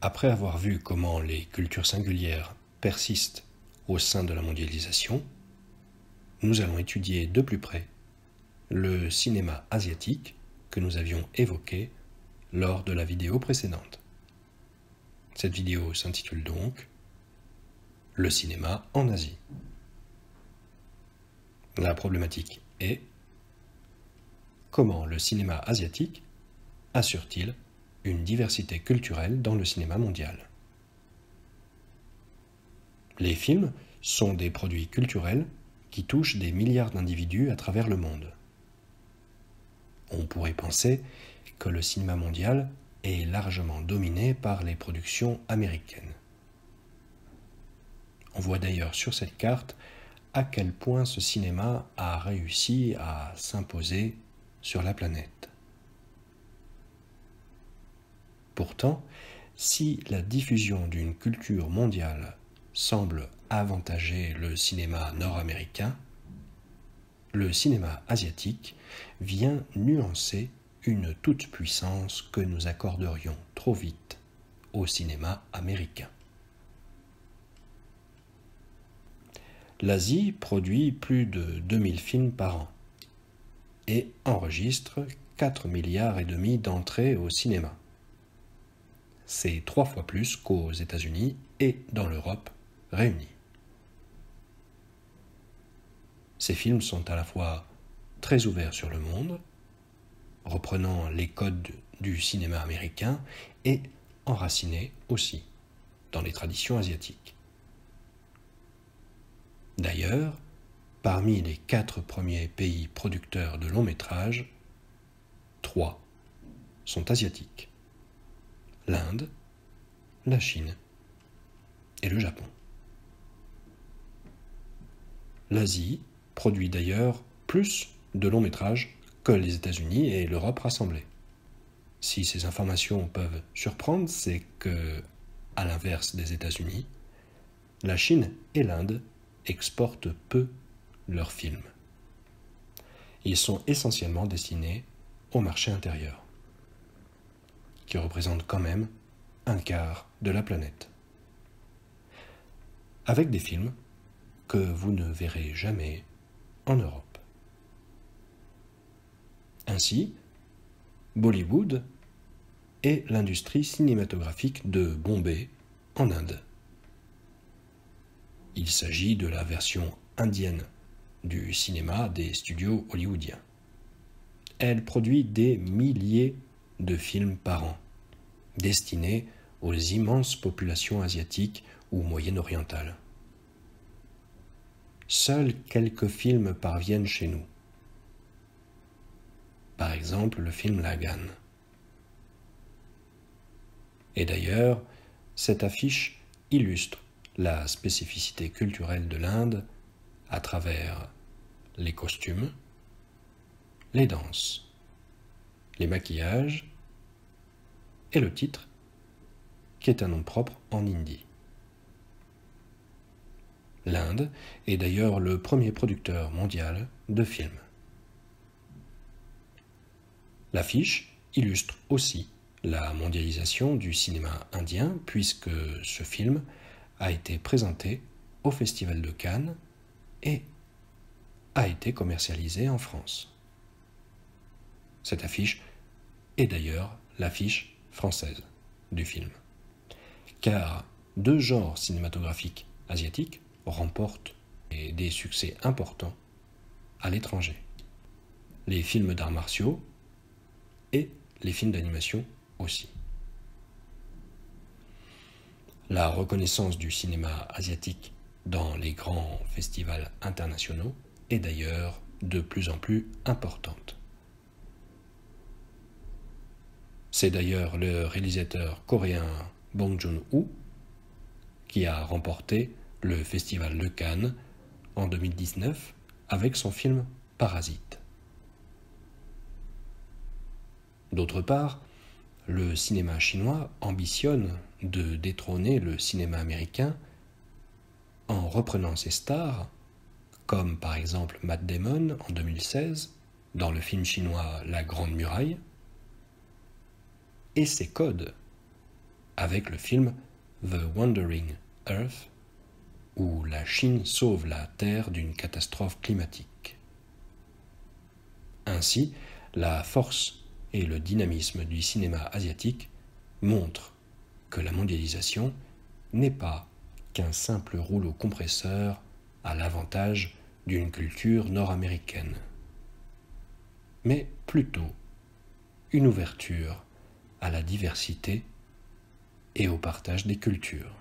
Après avoir vu comment les cultures singulières persistent au sein de la mondialisation, nous allons étudier de plus près le cinéma asiatique que nous avions évoqué lors de la vidéo précédente. Cette vidéo s'intitule donc « Le cinéma en Asie ». La problématique est « Comment le cinéma asiatique assure-t-il une diversité culturelle dans le cinéma mondial ?» Les films sont des produits culturels qui touchent des milliards d'individus à travers le monde. On pourrait penser que le cinéma mondial est largement dominé par les productions américaines. On voit d'ailleurs sur cette carte à quel point ce cinéma a réussi à s'imposer sur la planète. Pourtant, si la diffusion d'une culture mondiale semble avantager le cinéma nord-américain, le cinéma asiatique vient nuancer une toute-puissance que nous accorderions trop vite au cinéma américain. L'Asie produit plus de 2000 films par an et enregistre 4,5 milliards d'entrées au cinéma. C'est 3 fois plus qu'aux États-Unis et dans l'Europe réunis. Ces films sont à la fois très ouverts sur le monde, reprenant les codes du cinéma américain et enracinés aussi dans les traditions asiatiques. D'ailleurs, parmi les 4 premiers pays producteurs de longs métrages, 3 sont asiatiques: l'Inde, la Chine et le Japon. L'Asie produit d'ailleurs plus de longs métrages que les États-Unis et l'Europe rassemblés. Si ces informations peuvent surprendre, c'est que, à l'inverse des États-Unis, la Chine et l'Inde exportent peu leurs films. Ils sont essentiellement destinés au marché intérieur, qui représente quand même un quart de la planète. Avec des films que vous ne verrez jamais en Europe. Ainsi, Bollywood est l'industrie cinématographique de Bombay en Inde. Il s'agit de la version indienne du cinéma des studios hollywoodiens. Elle produit des milliers de films par an, destinés aux immenses populations asiatiques ou moyen-orientales. Seuls quelques films parviennent chez nous. Par exemple, le film Lagan. Et d'ailleurs, cette affiche illustre la spécificité culturelle de l'Inde à travers les costumes, les danses, les maquillages et le titre, qui est un nom propre en hindi. L'Inde est d'ailleurs le premier producteur mondial de films. L'affiche illustre aussi la mondialisation du cinéma indien puisque ce film a été présenté au Festival de Cannes et a été commercialisé en France. Cette affiche est d'ailleurs l'affiche française du film, car 2 genres cinématographiques asiatiques remportent des succès importants à l'étranger: les films d'arts martiaux et les films d'animation aussi. La reconnaissance du cinéma asiatique dans les grands festivals internationaux est d'ailleurs de plus en plus importante. C'est d'ailleurs le réalisateur coréen Bong Joon-ho qui a remporté le Festival de Cannes en 2019 avec son film Parasite. D'autre part, le cinéma chinois ambitionne de détrôner le cinéma américain en reprenant ses stars, comme par exemple Matt Damon en 2016 dans le film chinois La Grande Muraille, et ses codes avec le film The Wandering Earth, où la Chine sauve la Terre d'une catastrophe climatique. Ainsi, la force et le dynamisme du cinéma asiatique montrent que la mondialisation n'est pas qu'un simple rouleau compresseur à l'avantage d'une culture nord-américaine, mais plutôt une ouverture à la diversité et au partage des cultures.